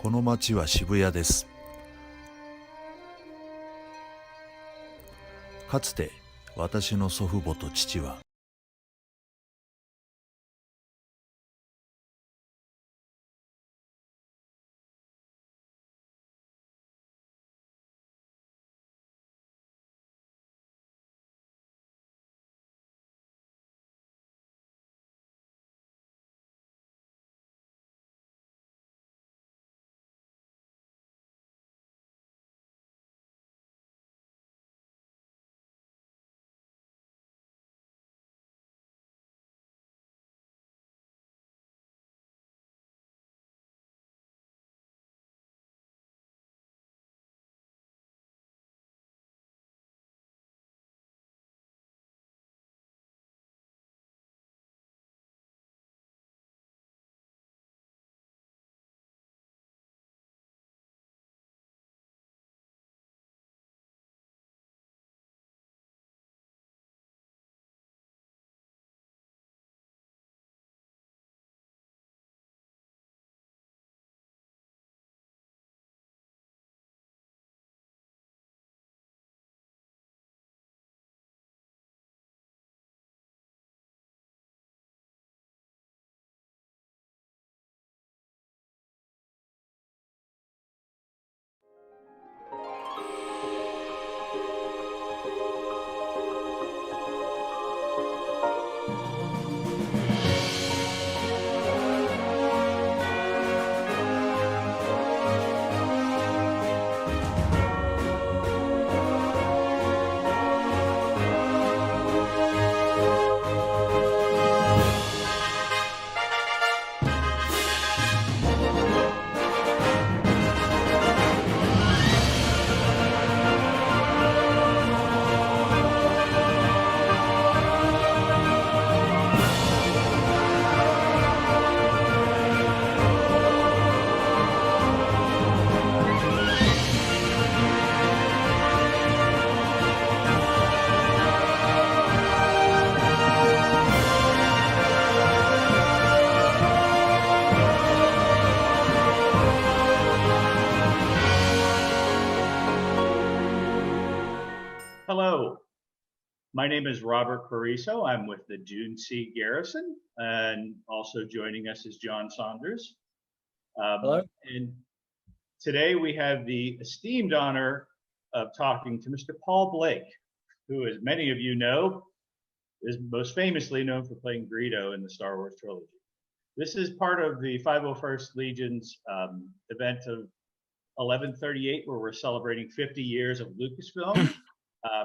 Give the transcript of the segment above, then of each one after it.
この町は渋谷です。かつて私の祖父母と父はHello, my name is Robert Cariso. I'm with the June C. Garrison, and also joining us is John Saunders. Hello. And today we have the esteemed honor of talking to Mr. Paul Blake, who, as many of you know, is most famously known for playing Greedo in the Star Wars trilogy. This is part of the 501st Legion's event of 1138, where we're celebrating 50 years of Lucasfilm.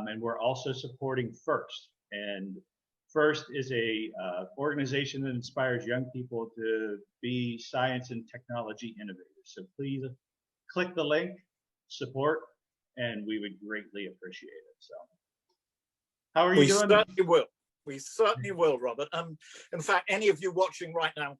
And we're also supporting FIRST. And FIRST is a organization that inspires young people to be science and technology innovators. So please click the link, support, and we would greatly appreciate it. So how are you doing? We certainly will. We certainly will, Robert. In fact, any of you watching right now,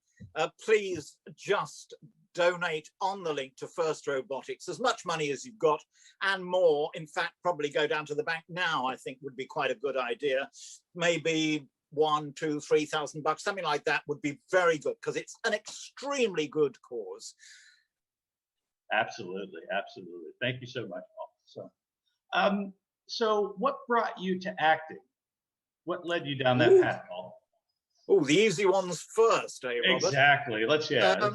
please just donate on the link to First Robotics, as much money as you've got and more. In fact, probably go down to the bank now, I think would be quite a good idea. Maybe $1,000, $2,000, $3,000, something like that would be very good, because it's an extremely good cause. Absolutely, absolutely. Thank you so much, Paul. So what brought you to acting? What led you down that path, Paul? Oh, the easy ones first, eh, Robert? Exactly. Let's, yeah.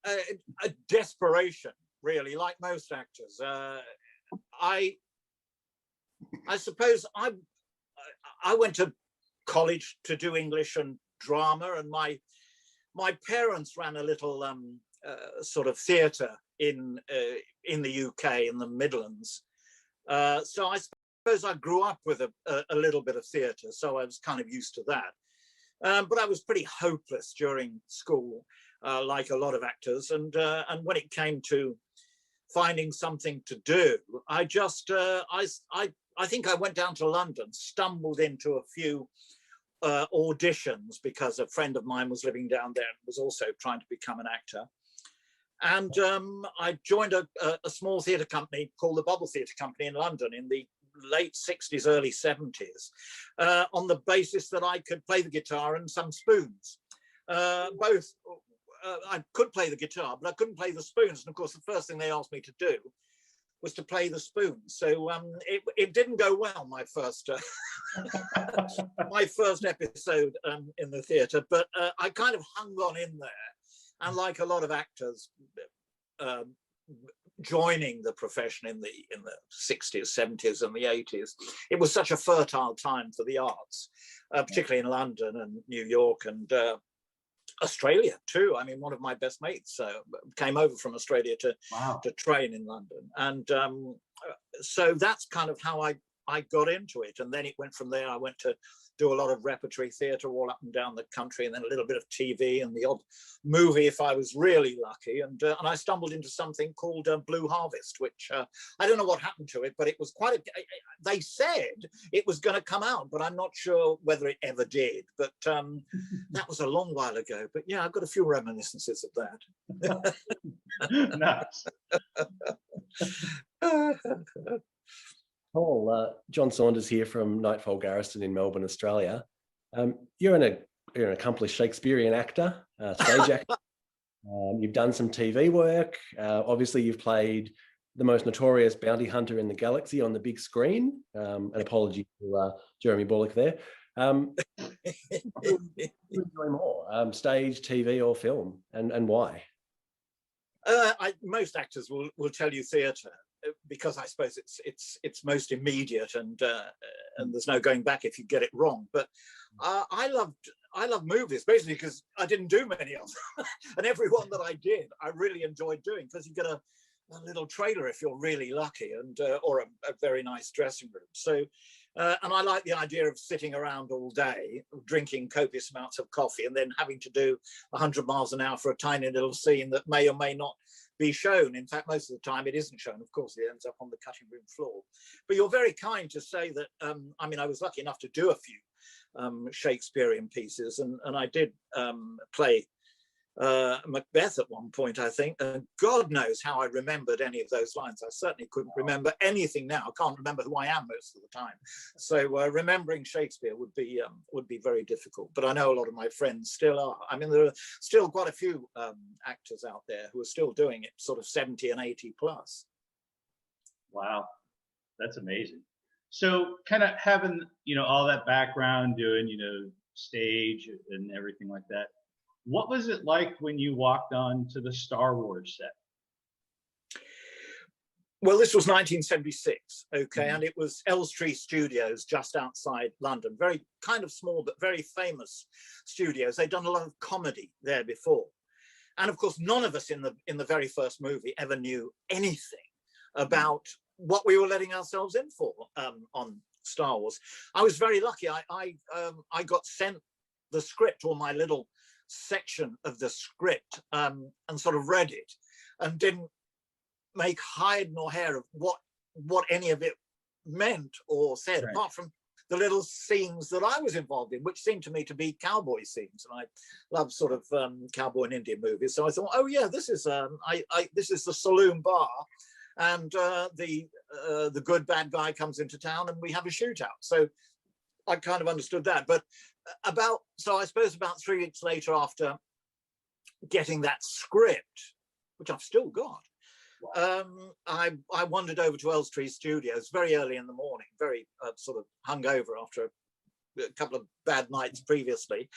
A desperation, really, like most actors. I suppose I went to college to do English and drama, and my parents ran a little sort of theatre in the UK, in the Midlands. So I suppose I grew up with a little bit of theatre, so I was kind of used to that. But I was pretty hopeless during school, like a lot of actors. And when it came to finding something to do, I just, I think I went down to London, stumbled into a few auditions because a friend of mine was living down there and was also trying to become an actor. And I joined a small theatre company called the Bubble Theatre Company in London in the late 60s, early 70s, on the basis that I could play the guitar and some spoons. Both I could play the guitar, but I couldn't play the spoons. And of course, the first thing they asked me to do was to play the spoons. So it didn't go well, my first my first episode in the theatre. But I kind of hung on in there, and like a lot of actors joining the profession in the 60s, 70s, and the 80s, it was such a fertile time for the arts, particularly in London and New York and Australia too. I mean, one of my best mates came over from Australia to train in London, and so that's kind of how I got into it. And then it went from there. I went to do a lot of repertory theatre all up and down the country, and then a little bit of TV and the odd movie if I was really lucky. And I stumbled into something called Blue Harvest, which I don't know what happened to it, but it was quite they said it was going to come out, but I'm not sure whether it ever did. But that was a long while ago. But yeah, I've got a few reminiscences of that. Nice. Paul, John Saunders here from Nightfall Garrison in Melbourne, Australia. You're an accomplished Shakespearean actor, stage actor. You've done some TV work. Obviously, you've played the most notorious bounty hunter in the galaxy on the big screen. An apology to Jeremy Bulloch there. Enjoy more, stage, TV, or film, and why? Most actors will tell you theatre, because I suppose it's most immediate, and there's no going back if you get it wrong. But I love movies, basically because I didn't do many of them, and every one that I did, I really enjoyed doing, because you get a little trailer if you're really lucky, and or a very nice dressing room. So. And I like the idea of sitting around all day, drinking copious amounts of coffee, and then having to do 100 miles an hour for a tiny little scene that may or may not be shown. In fact, most of the time it isn't shown. Of course, it ends up on the cutting room floor. But you're very kind to say that, I mean, I was lucky enough to do a few Shakespearean pieces, and I did play Macbeth at one point, I think. God knows how I remembered any of those lines. I certainly couldn't remember anything now. I can't remember who I am most of the time. So remembering Shakespeare would be very difficult. But I know a lot of my friends still are. I mean, there are still quite a few actors out there who are still doing it, sort of 70 and 80 plus. Wow, that's amazing. So kind of having, all that background, doing, stage and everything like that. What was it like when you walked on to the Star Wars set? Well, this was 1976, okay, and it was Elstree Studios just outside London. Very kind of small, but very famous studios. They'd done a lot of comedy there before. And of course, none of us in the very first movie ever knew anything about what we were letting ourselves in for on Star Wars. I was very lucky. I got sent the script, or my little section of the script, and sort of read it and didn't make hide nor hair of what any of it meant or said, right, apart from the little scenes that I was involved in, which seemed to me to be cowboy scenes, and I love sort of cowboy and Indian movies. So I thought, oh yeah, this is this is the saloon bar, and the good bad guy comes into town and we have a shootout. So I kind of understood that. But I suppose about 3 weeks later, after getting that script, which I've still got, I wandered over to Elstree Studios very early in the morning, very sort of hungover after a couple of bad nights previously,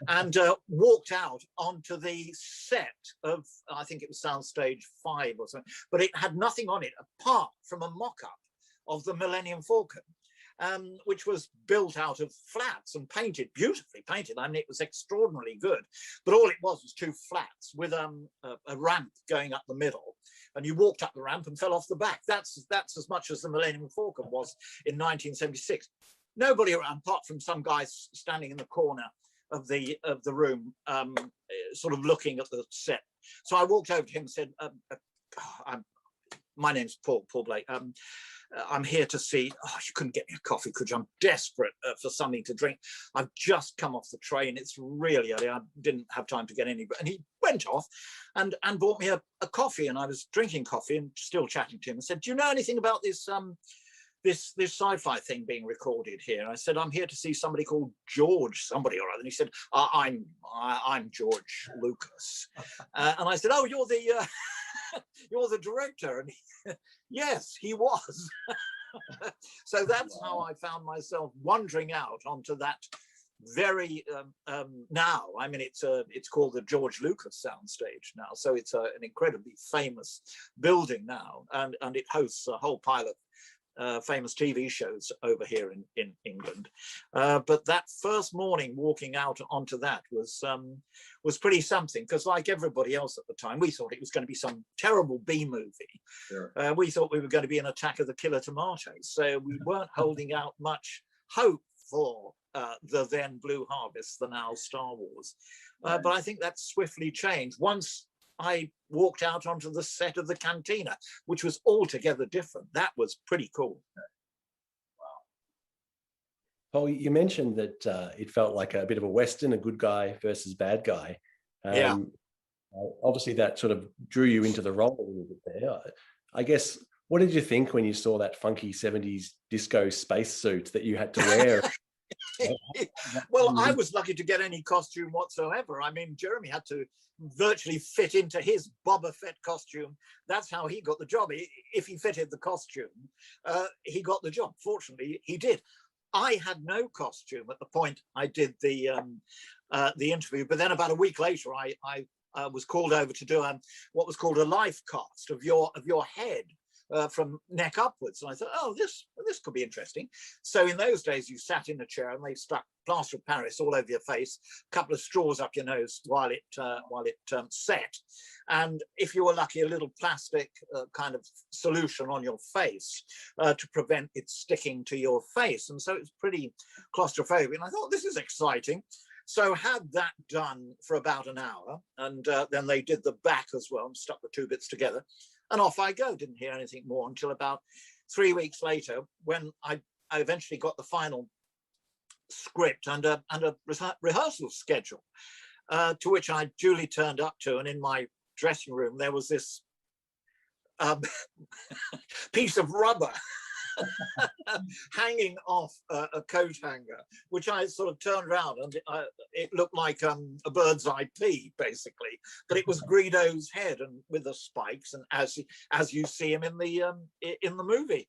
and walked out onto the set of, I think it was Soundstage 5 or something, but it had nothing on it apart from a mock-up of the Millennium Falcon, which was built out of flats and painted, beautifully painted. I mean, it was extraordinarily good, but all it was 2 flats with a ramp going up the middle, and you walked up the ramp and fell off the back. That's as much as the Millennium Falcon was in 1976. Nobody around apart from some guys standing in the corner of the room, sort of looking at the set. So I walked over to him and said, my name's Paul Blake. I'm here to see, you couldn't get me a coffee, could you? I'm desperate for something to drink. I've just come off the train. It's really early. I didn't have time to get any. And he went off and bought me a coffee. And I was drinking coffee and still chatting to him and said, do you know anything about this this sci-fi thing being recorded here. I said, I'm here to see somebody called George somebody or other. And he said, I'm George Lucas. And I said, oh, you're the you're the director. And yes, he was. So that's how I found myself wandering out onto that very now. I mean, it's called the George Lucas soundstage now, so it's an incredibly famous building now, and it hosts a whole pile of famous TV shows over here in England. But that first morning walking out onto that was pretty something, because like everybody else at the time, we thought it was going to be some terrible B movie. Sure. We thought we were going to be an Attack of the Killer Tomatoes, so we weren't holding out much hope for the then Blue Harvest, the now Star Wars. But I think that swiftly changed once I walked out onto the set of the Cantina, which was altogether different. That was pretty cool. Paul, you mentioned that it felt like a bit of a Western, a good guy versus bad guy. Yeah. Obviously, that sort of drew you into the role a little bit there. I guess, what did you think when you saw that funky 70s disco spacesuit that you had to wear? Well, I was lucky to get any costume whatsoever. I mean, Jeremy had to virtually fit into his Boba Fett costume. That's how he got the job. If he fitted the costume, he got the job. Fortunately, he did. I had no costume at the point I did the interview, but then about a week later, I was called over to do what was called a life cast of your head. From neck upwards, and I thought, oh, this could be interesting. So in those days, you sat in a chair and they stuck plaster of Paris all over your face, a couple of straws up your nose while it set, and if you were lucky, a little plastic kind of solution on your face to prevent it sticking to your face. And so it was pretty claustrophobic. And I thought, this is exciting. So had that done for about an hour, and then they did the back as well and stuck the two bits together. And off I go. Didn't hear anything more until about 3 weeks later, when I eventually got the final script and a rehearsal schedule, to which I duly turned up to. And in my dressing room, there was this piece of rubber hanging off a coat hanger, which I sort of turned around, and it looked like a bird's eye pea, basically. But it was Greedo's head, and with the spikes, and as you see him in the movie.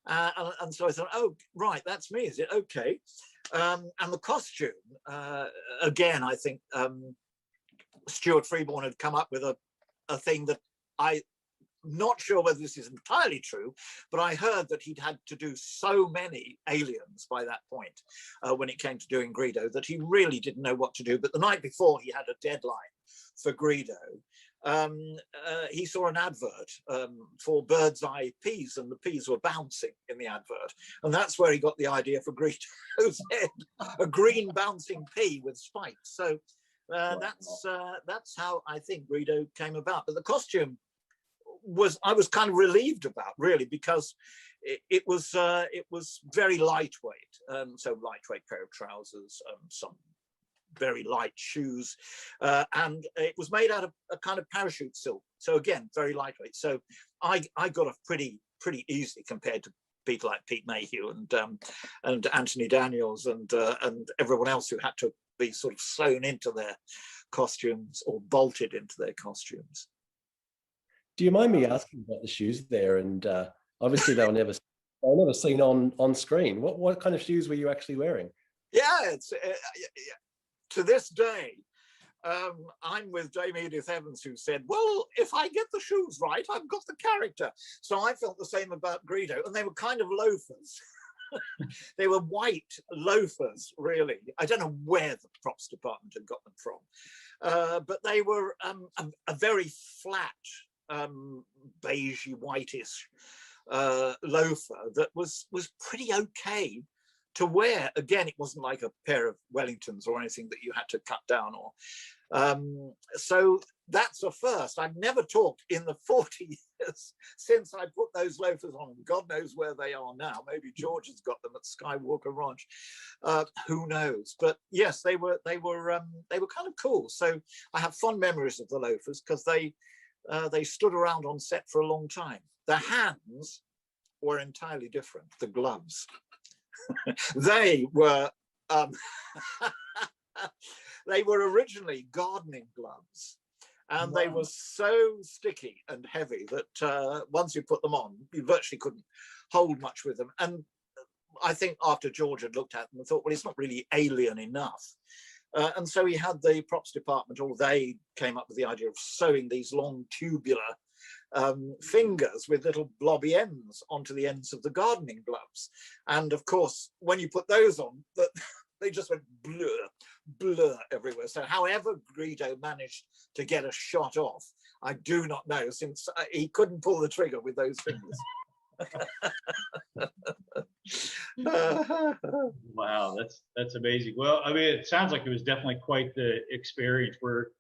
And so I thought, oh, right, that's me. Is it okay? And the costume, again, I think Stuart Freeborn had come up with a thing that not sure whether this is entirely true, but I heard that he'd had to do so many aliens by that point when it came to doing Greedo, that he really didn't know what to do. But the night before he had a deadline for Greedo, he saw an advert for bird's eye peas, and the peas were bouncing in the advert. And that's where he got the idea for Greedo's head, a green bouncing pea with spikes. So that's how I think Greedo came about. But the costume I was kind of relieved about, really, because it was very lightweight. So lightweight pair of trousers, some very light shoes, and it was made out of a kind of parachute silk. So again, very lightweight. So I got off pretty easily compared to people like Pete Mayhew and Anthony Daniels and everyone else who had to be sort of sewn into their costumes or bolted into their costumes. Do you mind me asking about the shoes there? And obviously they were never seen on screen. What kind of shoes were you actually wearing? Yeah, it's to this day, I'm with Dame Edith Evans, who said, well, if I get the shoes right, I've got the character. So I felt the same about Greedo, and they were kind of loafers. They were white loafers, really. I don't know where the props department had got them from, but they were a very flat, beigey, whitish loafer that was pretty okay to wear. Again, it wasn't like a pair of Wellingtons or anything that you had to cut down or so that's a first. I've never talked in the 40 years since I put those loafers on. God knows where they are now. Maybe George has got them at Skywalker Ranch. Who knows? But yes, they were kind of cool. So I have fond memories of the loafers because they stood around on set for a long time. The hands were entirely different. The gloves. They were they were originally gardening gloves, and they were so sticky and heavy that once you put them on, you virtually couldn't hold much with them. And I think after George had looked at them and thought, well, it's not really alien enough. And so he had the props department, or they came up with the idea of sewing these long tubular fingers with little blobby ends onto the ends of the gardening gloves. And of course, when you put those on, they just went blur everywhere. So however Greedo managed to get a shot off, I do not know, since he couldn't pull the trigger with those fingers. Wow, that's amazing. Well, I mean, it sounds like it was definitely quite the experience. Were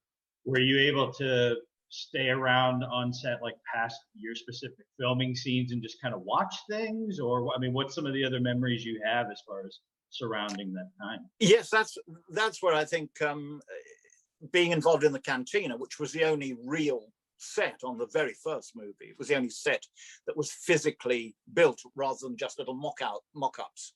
you able to stay around on set like past your specific filming scenes and just kind of watch things, or I mean, what's some of the other memories you have as far as surrounding that time? Yes, that's where I think being involved in the cantina, which was the only real set on the very first movie. It was the only set that was physically built rather than just little mock-ups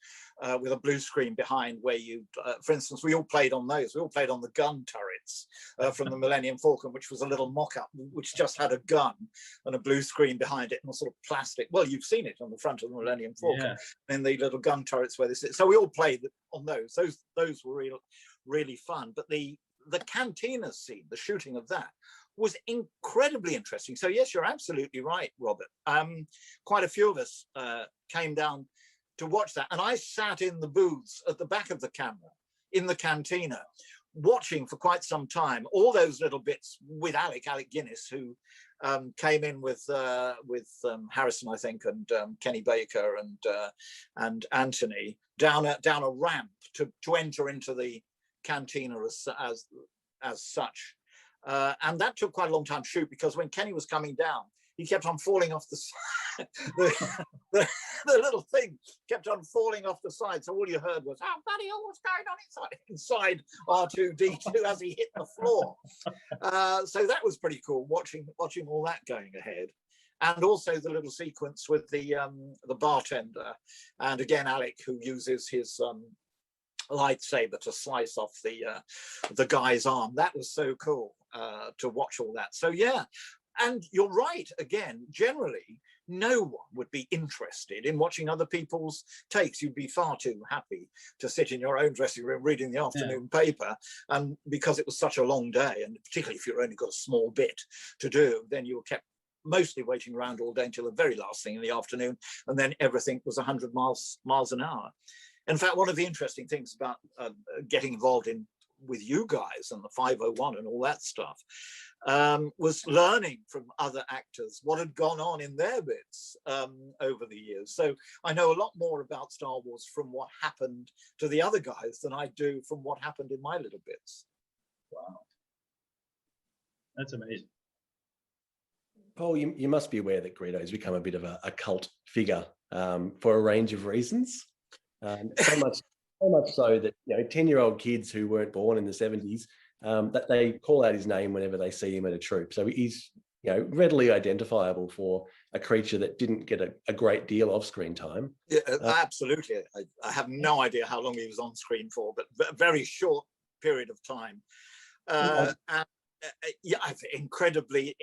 with a blue screen behind where you, for instance, we all played on those. We all played on the gun turrets from the Millennium Falcon, which was a little mock-up, which just had a gun and a blue screen behind it and a sort of plastic. Well, you've seen it on the front of the Millennium Falcon, and the little gun turrets where this is. So we all played on those. Those were really fun. But the cantina scene, the shooting of that, was incredibly interesting. So yes, you're absolutely right, Robert. Quite a few of us came down to watch that, and I sat in the booths at the back of the camera in the cantina, watching for quite some time all those little bits with Alec Guinness, who came in with Harrison, I think, and Kenny Baker and Anthony down a ramp to enter into the cantina as such. And that took quite a long time to shoot, because when Kenny was coming down, he kept on falling off the side. the little thing kept on falling off the side. So all you heard was, "Oh, bloody hell, what's going on inside R2-D2 as he hit the floor?" So that was pretty cool, watching all that going ahead. And also the little sequence with the bartender, and again Alec, who uses his lightsaber to slice off the guy's arm. That was so cool to watch all that. So yeah, and you're right, again, generally no one would be interested in watching other people's takes. You'd be far too happy to sit in your own dressing room reading the afternoon paper, and because it was such a long day, and particularly if you've only got a small bit to do, then you were kept mostly waiting around all day until the very last thing in the afternoon, and then everything was 100 miles an hour. In fact, one of the interesting things about getting involved with you guys and the 501 and all that stuff was learning from other actors what had gone on in their bits over the years. So I know a lot more about Star Wars from what happened to the other guys than I do from what happened in my little bits. Wow, that's amazing. Paul, you must be aware that Greedo has become a bit of a cult figure for a range of reasons. So much so that 10-year-old kids who weren't born in the 70s, that they call out his name whenever they see him at a troop. So he's readily identifiable for a creature that didn't get a great deal of screen time. Yeah, absolutely. I have no idea how long he was on screen for, but a very short period of time. And yeah, incredibly,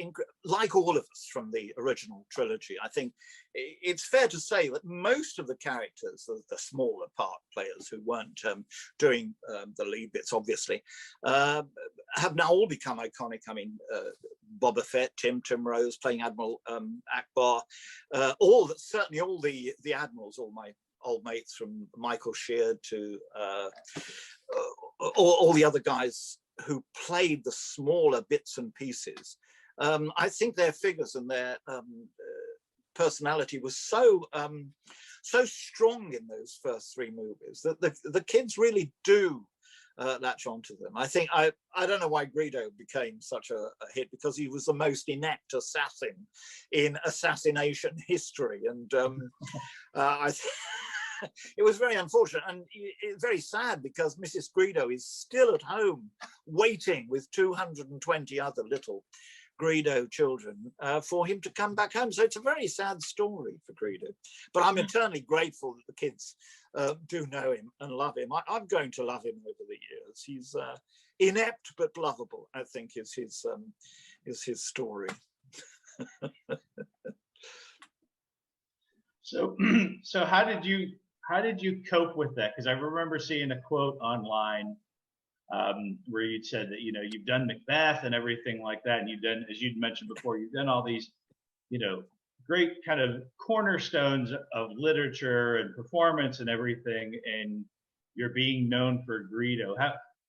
like all of us from the original trilogy, I think it's fair to say that most of the characters, the smaller part players who weren't doing the lead bits, obviously, have now all become iconic. I mean, Boba Fett, Tim Rose playing Admiral Akbar, certainly all the admirals, all my old mates from Michael Sheard to all the other guys who played the smaller bits and pieces. I think their figures and their personality was so strong in those first three movies that the kids really do latch onto them. I think I don't know why Greedo became such a hit, because he was the most inept assassin in assassination history, and it was very unfortunate, and it's very sad, because Mrs. Greedo is still at home waiting with 220 other little Greedo children for him to come back home. So it's a very sad story for Greedo. But I'm eternally grateful that the kids do know him and love him. I'm going to love him over the years. He's inept but lovable, I think, is his story. So, so how did you cope with that? Because I remember seeing a quote online where you'd said that, you know, you've done Macbeth and everything like that, and you've done, as you'd mentioned before, you've done all these, you know, great kind of cornerstones of literature and performance and everything, and you're being known for Greedo.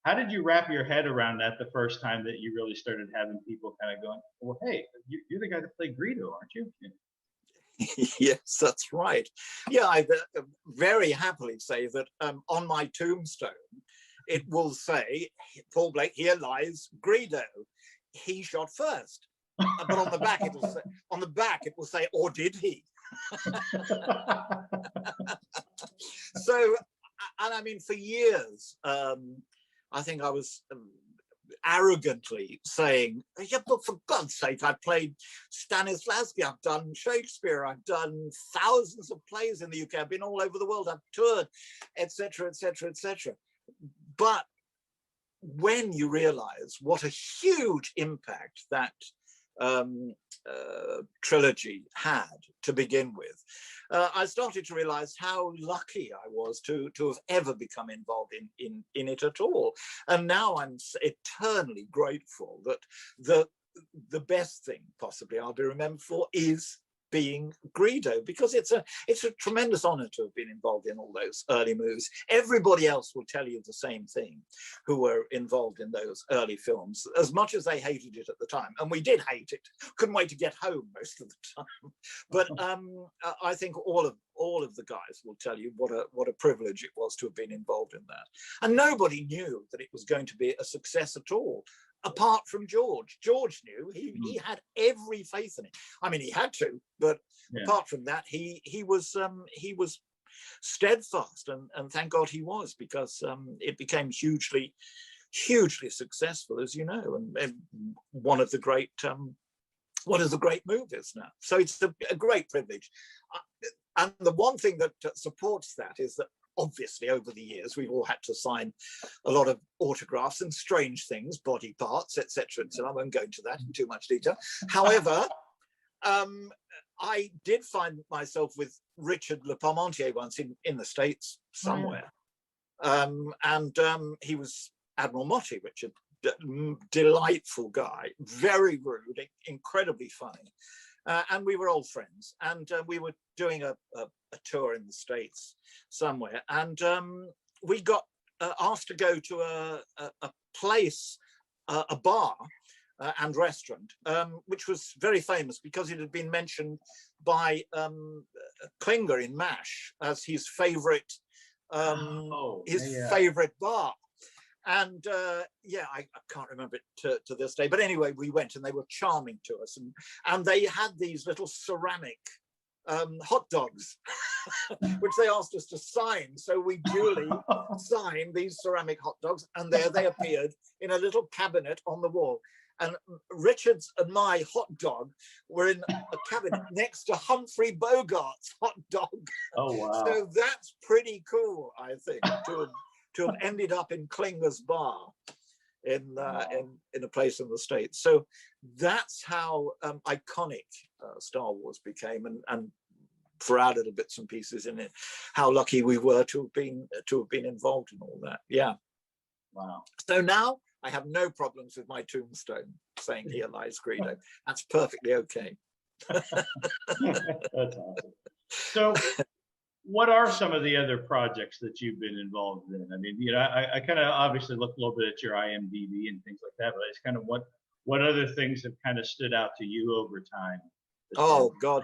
How did you wrap your head around that the first time that you really started having people kind of going, well, hey, you're the guy that played Greedo, aren't you? Yes, that's right. Yeah, I very happily say that on my tombstone, it will say, Paul Blake, here lies Greedo. He shot first. But on the back it will say, or did he? So, and I mean, for years, I think I was arrogantly saying, yeah, but for God's sake, I played Stanislavski, I've done Shakespeare, I've done thousands of plays in the UK, I've been all over the world, I've toured, etc., etc., etc. But when you realize what a huge impact that trilogy had to begin with, I started to realize how lucky I was to have ever become involved in it at all. And now I'm eternally grateful that the best thing possibly I'll be remembered for is being Greedo, because it's a tremendous honor to have been involved in all those early movies. Everybody else will tell you the same thing who were involved in those early films, as much as they hated it at the time, and we did hate it, couldn't wait to get home most of the time. But I think all of the guys will tell you what a privilege it was to have been involved in that. And nobody knew that it was going to be a success at all, apart from George. George knew. He had every faith in it. I mean, he had to, but yeah. Apart from that, he was steadfast, and thank God he was, because it became hugely successful, as you know, and one of the great movies now. So it's a great privilege. And the one thing that supports that is that obviously over the years we've all had to sign a lot of autographs and strange things, body parts, etc. So I won't go into that in too much detail. However, I did find myself with Richard Le Parmentier once in the States somewhere. And he was Admiral Motti, Richard, delightful guy, very rude, incredibly funny. And we were old friends, and we were doing a tour in the States somewhere, and we got asked to go to a place, a bar and restaurant, which was very famous because it had been mentioned by Klinger in MASH as his favorite favorite bar. And yeah, I can't remember it to this day, but anyway, we went and they were charming to us, and they had these little ceramic hot dogs which they asked us to sign. So we duly signed these ceramic hot dogs, and there they appeared in a little cabinet on the wall. And Richard's and my hot dog were in a cabinet next to Humphrey Bogart's hot dog. Oh wow! So that's pretty cool, I think, to have ended up in Klinger's bar in a place in the States. So that's how iconic Star Wars became, and for our little bits and pieces in it, how lucky we were to have been involved in all that. Yeah. Wow. So now I have no problems with my tombstone saying "Here lies Greedo." That's perfectly okay. That's awesome. So what are some of the other projects that you've been involved in? I mean, you know, I kind of obviously looked a little bit at your IMDb and things like that, but it's kind of what other things have kind of stood out to you over time? Oh God!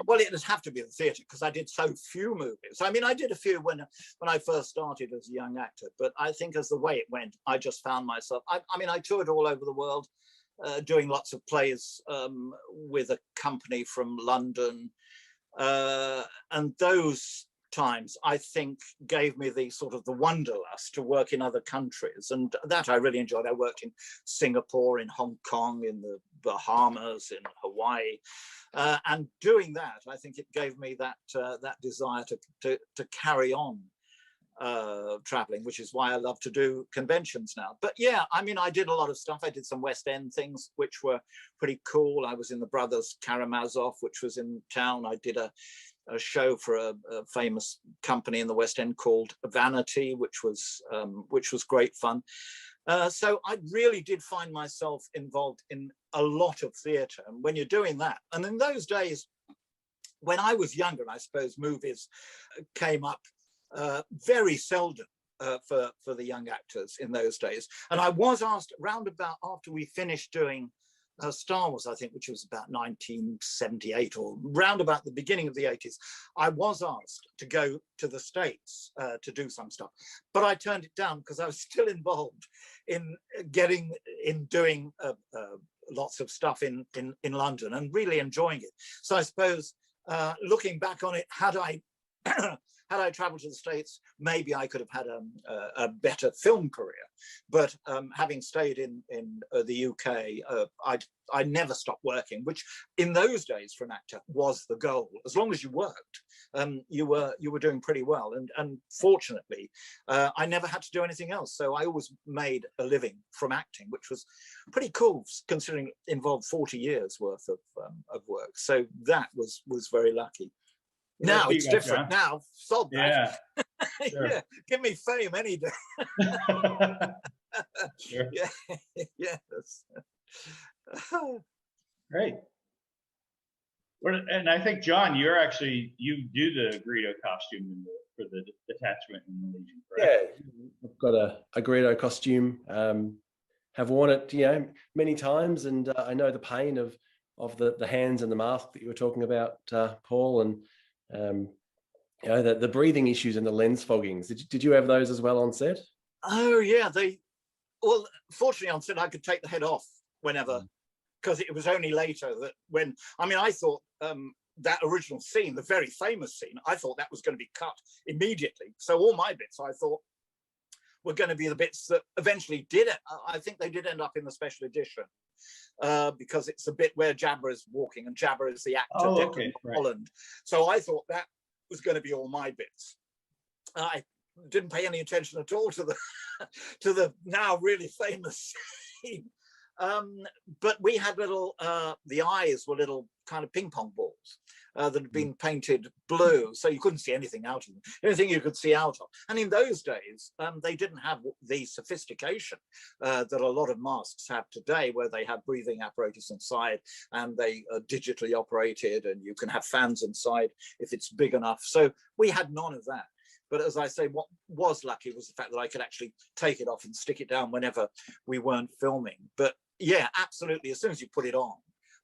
Well, it would have to be the theatre, because I did so few movies. I mean, I did a few when I first started as a young actor, but I think as the way it went, I just found myself. I mean, I toured all over the world, doing lots of plays with a company from London, and those times, I think, gave me the sort of the wanderlust to work in other countries, and that I really enjoyed. I worked in Singapore, in Hong Kong, in the Bahamas, in Hawaii, and doing that, I think it gave me that that desire to carry on traveling, which is why I love to do conventions now. But yeah, I mean, I did a lot of stuff. I did some West End things which were pretty cool. I was in the Brothers Karamazov, which was in town. I did a show for a famous company in the West End called Vanity, which was great fun. So I really did find myself involved in a lot of theatre. And when you're doing that, and in those days, when I was younger, I suppose movies came up very seldom for the young actors in those days. And I was asked round about after we finished doing Star Wars, I think, which was about 1978 or round about the beginning of the 80s, I was asked to go to the States to do some stuff, but I turned it down because I was still involved in doing lots of stuff in London and really enjoying it. So I suppose looking back on it, had I had I traveled to the States, maybe I could have had a better film career. But having stayed in the UK, I never stopped working, which in those days for an actor was the goal. As long as you worked, you were doing pretty well. And fortunately, I never had to do anything else. So I always made a living from acting, which was pretty cool, considering it involved 40 years worth of work. So that was very lucky. Now it's different. Now, sod that. Yeah. Sure. Yeah, give me fame any day. Sure. Yeah. Yes. Great. Well, and I think, John, you do the Greedo costume for the detachment in the Legion, correct? Yeah, I've got a Greedo costume. Have worn it, many times, and I know the pain of the hands and the mask that you were talking about, Paul, and the breathing issues and the lens foggings. Did you have those as well on set? Oh yeah, well, fortunately on set I could take the head off whenever, because it was only later that I thought that original scene, the very famous scene, I thought that was going to be cut immediately. So all my bits I thought were going to be the bits that eventually did it. I think they did end up in the special edition. Because it's the bit where Jabba is walking and Jabba is the actor, Declan Holland. So I thought that was going to be all my bits. I didn't pay any attention at all to the now really famous scene. But we had little, the eyes were little kind of ping pong balls that had been painted blue, so you couldn't see anything out of them. The only thing you could see out of. And in those days, they didn't have the sophistication that a lot of masks have today, where they have breathing apparatus inside and they are digitally operated, and you can have fans inside if it's big enough. So we had none of that. But as I say, what was lucky was the fact that I could actually take it off and stick it down whenever we weren't filming. But yeah, absolutely, as soon as you put it on.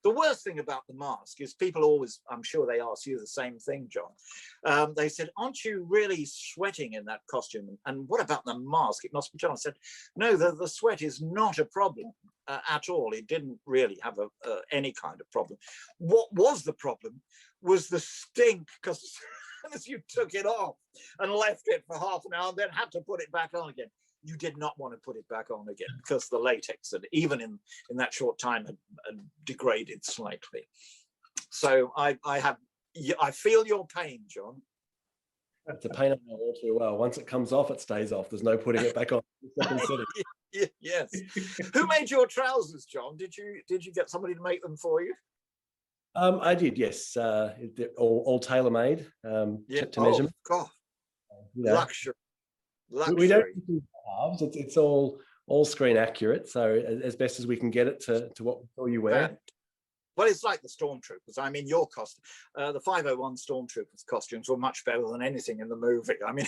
The worst thing about the mask is people always, I'm sure they ask you the same thing, John. They said, aren't you really sweating in that costume? And what about the mask? It must be John. I said, no, the sweat is not a problem at all. It didn't really have any kind of problem. What was the problem was the stink, because as you took it off and left it for half an hour and then had to put it back on again. You did not want to put it back on again because the latex had, even in that short time, had degraded slightly. So I feel your pain, John. It's a pain I know all too well. Once it comes off, it stays off. There's no putting it back on. Yes. Who made your trousers, John? Did you get somebody to make them for you? I did, yes. All tailor-made to measurement. God, luxury. We don't do halves. It's all screen accurate, so as best as we can get it to what you wear. Well, it's like the stormtroopers. I mean, your costume, the 501 stormtroopers costumes were much better than anything in the movie. I mean,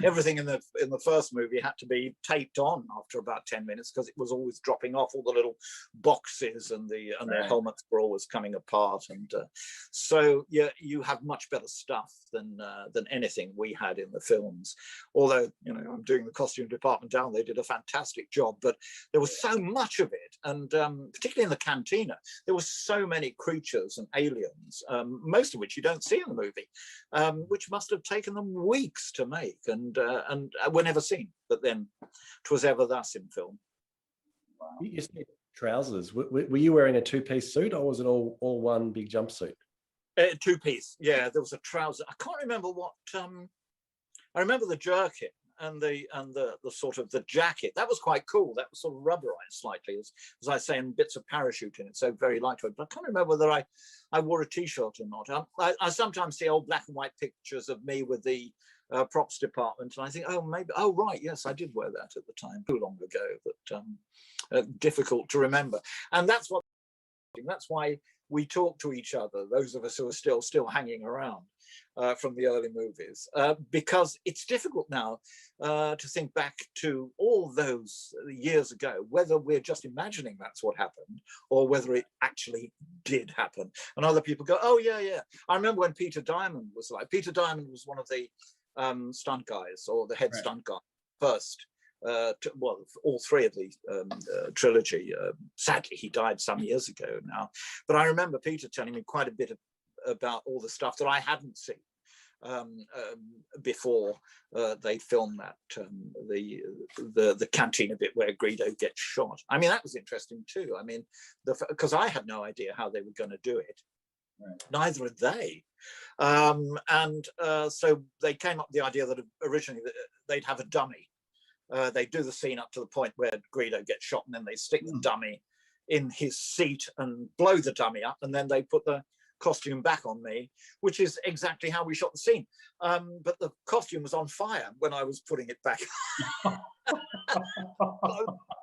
everything in the first movie had to be taped on after about 10 minutes because it was always dropping off. All the little boxes and their helmets were always coming apart. And so yeah, you have much better stuff than anything we had in the films. Although, I'm doing the costume department down, they did a fantastic job, but there was so much of it, and particularly in the cantina, there was so many creatures and aliens, most of which you don't see in the movie, which must have taken them weeks to make, and were never seen. But then 'twas ever thus in film. You said trousers. Were you wearing a two-piece suit, or was it all one big jumpsuit? Two-piece, yeah. There was a trouser. I can't remember what. I remember the jerkin and the sort of the jacket. That was quite cool. That was sort of rubberized slightly, as I say, and bits of parachute in it, so very lightweight. But I can't remember whether I wore a t-shirt or not. I sometimes see old black and white pictures of me with the props department, and I think, oh, maybe, oh right, yes, I did wear that at the time, too long ago, but difficult to remember. And that's why we talk to each other, those of us who are still hanging around from the early movies, because it's difficult now to think back to all those years ago, whether we're just imagining that's what happened or whether it actually did happen. And other people go, oh yeah, yeah. I remember when Peter Diamond was one of the stunt guys, or the head stunt guy first. Well, all three of the trilogy. Sadly, he died some years ago now. But I remember Peter telling me quite a bit about all the stuff that I hadn't seen before they filmed that, the cantina bit where Greedo gets shot. I mean, that was interesting too. I mean, because I had no idea how they were going to do it. Right. Neither had they. So they came up with the idea that originally they'd have a dummy. They do the scene up to the point where Greedo gets shot, and then they stick the dummy in his seat and blow the dummy up, and then they put the costume back on me, which is exactly how we shot the scene. But the costume was on fire when I was putting it back.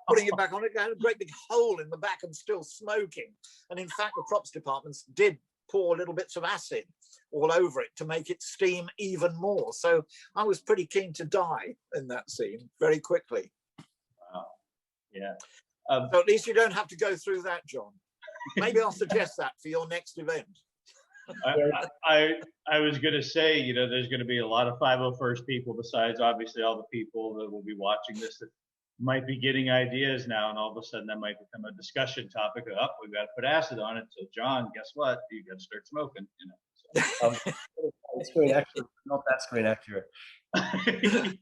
Putting it back on, it had a great big hole in the back and still smoking. And in fact, the props departments did pour little bits of acid all over it to make it steam even more. So I was pretty keen to die in that scene very quickly. Wow. Yeah. So at least you don't have to go through that, John. Maybe I'll suggest that for your next event. I was going to say, you know, there's going to be a lot of 501st people, besides obviously all the people that will be watching this that might be getting ideas now, and all of a sudden that might become a discussion topic. Oh, we've got to put acid on it. So John, guess what? You got to start smoking. You know. Screen accurate, not that screen accurate.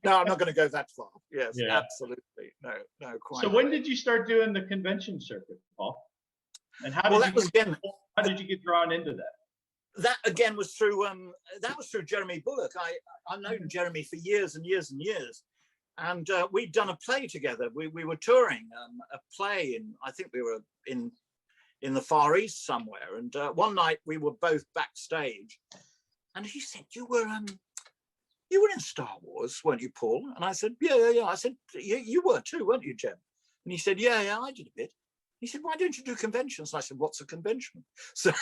No, I'm not going to go that far. Yes, yeah. Absolutely. No, quite. So when did you start doing the convention circuit, Paul? And how did you get drawn into that? That again was through Jeremy Bullock. I've known Jeremy for years and years and years, and we'd done a play together. We were touring a play in, I think we were in the Far East somewhere, and one night we were both backstage, and he said, you were in Star Wars, weren't you, Paul? And I said, yeah. I said, you were too, weren't you, Jem? And he said, yeah, I did a bit. He said, why don't you do conventions? And I said, what's a convention? So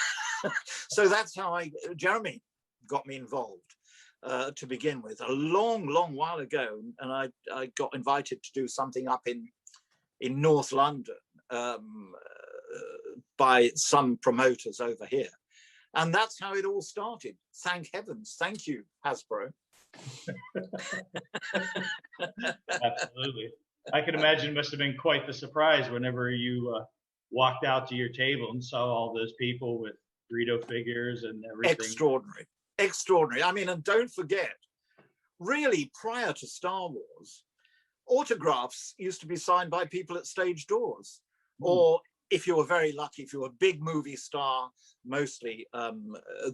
that's how Jeremy got me involved to begin with, a long while ago. And I got invited to do something up in North London by some promoters over here. And that's how it all started. Thank heavens. Thank you, Hasbro. Absolutely. I can imagine it must have been quite the surprise whenever you walked out to your table and saw all those people with Greedo figures and everything. Extraordinary. I mean, and don't forget, really prior to Star Wars, autographs used to be signed by people at stage doors. Or if you were very lucky, if you were a big movie star, mostly,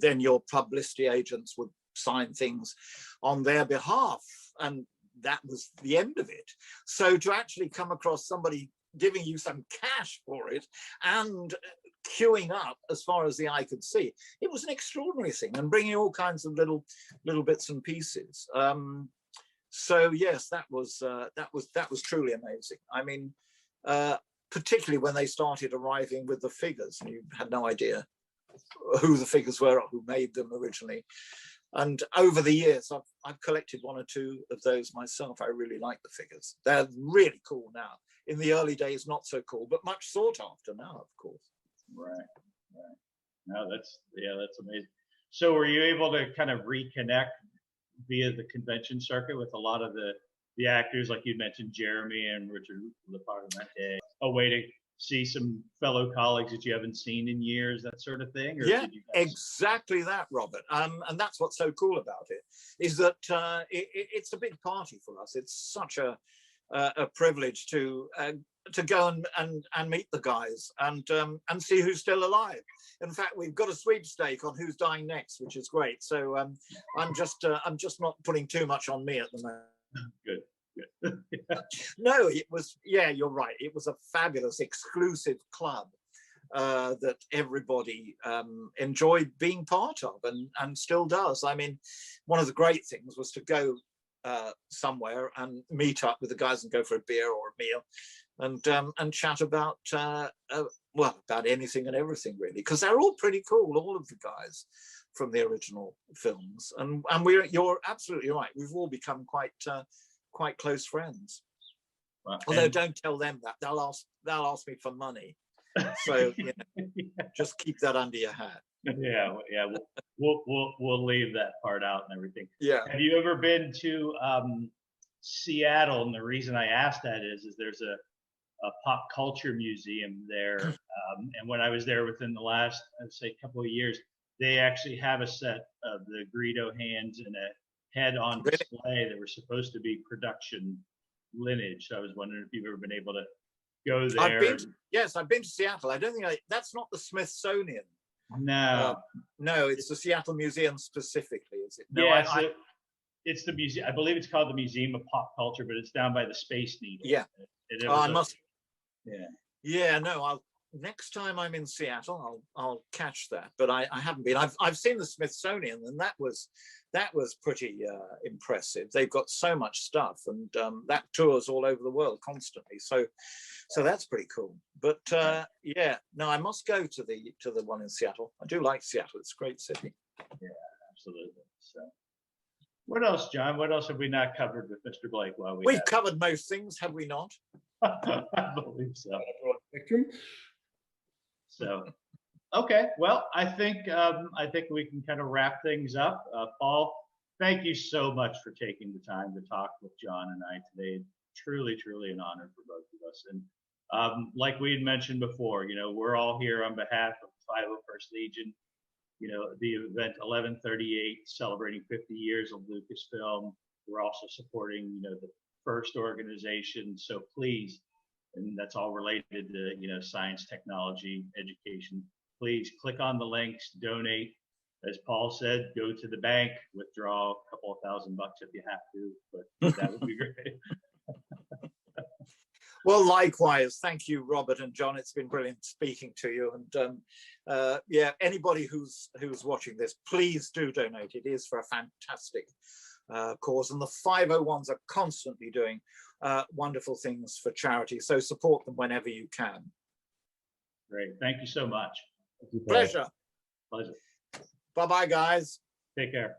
then your publicity agents would sign things on their behalf. And that was the end of it. So to actually come across somebody giving you some cash for it and queuing up as far as the eye could see, it was an extraordinary thing, and bringing all kinds of little bits and pieces. So yes, that was truly amazing. I mean, particularly when they started arriving with the figures, and you had no idea who the figures were or who made them originally. And over the years, I've collected one or two of those myself. I really like the figures. They're really cool now. In the early days, not so cool, but much sought after now, of course. Right. No, that's amazing. So were you able to kind of reconnect via the convention circuit with a lot of the actors, like you mentioned, Jeremy and Richard Lepardamente? Oh, waiting. see some fellow colleagues that you haven't seen in years, that sort of thing? Or Yeah, did you guys... exactly that, Robert. And that's what's so cool about it, is that it's a big party for us. It's such a privilege to go and meet the guys and see who's still alive. In fact, we've got a sweepstake on who's dying next, which is great. So I'm just not putting too much on me at the moment. Good. No, it was, yeah, you're right. It was a fabulous exclusive club that everybody enjoyed being part of and still does. I mean, one of the great things was to go somewhere and meet up with the guys and go for a beer or a meal and chat about about anything and everything, really, because they're all pretty cool, all of the guys from the original films, and you're absolutely right. We've all become quite close friends. Wow. Although don't tell them that, they'll ask me for money. So just keep that under your hat. Yeah. We'll leave that part out and everything. Yeah. Have you ever been to Seattle? And the reason I asked that is there's a pop culture museum there, and when I was there within the last, I'd say, couple of years, they actually have a set of the Greedo hands and a head on display that were supposed to be production lineage. So I was wondering if you've ever been able to go there. Yes, I've been to Seattle. I don't think that's not the Smithsonian. No, no, it's the Seattle Museum specifically, is it? No, yeah, it's the museum. I believe it's called the Museum of Pop Culture, but it's down by the Space Needle. Yeah. I must. Yeah. Yeah. No, next time I'm in Seattle, I'll catch that. But I haven't been. I've seen the Smithsonian, and that was pretty impressive. They've got so much stuff, and that tours all over the world constantly. So that's pretty cool. But yeah, no, I must go to the one in Seattle. I do like Seattle. It's a great city. Yeah, absolutely. So, what else, John? What else have we not covered with Mr. Blake? We've covered most things, have we not? I believe so. So, okay. Well, I think we can kind of wrap things up. Paul, thank you so much for taking the time to talk with John and I today. Truly, truly an honor for both of us. And like we had mentioned before, we're all here on behalf of 501st Legion. The event 1138, celebrating 50 years of Lucasfilm. We're also supporting, the FIRST organization. So please, and that's all related to, science, technology, education. Please click on the links, donate. As Paul said, go to the bank, withdraw a couple of $1,000 if you have to, but that would be great. Well, likewise, thank you, Robert and John. It's been brilliant speaking to you. And yeah, anybody who's watching this, please do donate. It is for a fantastic cause, and the 501s are constantly doing wonderful things for charity. So support them whenever you can. Great. Thank you so much. Pleasure. Pleasure. Bye-bye, guys. Take care.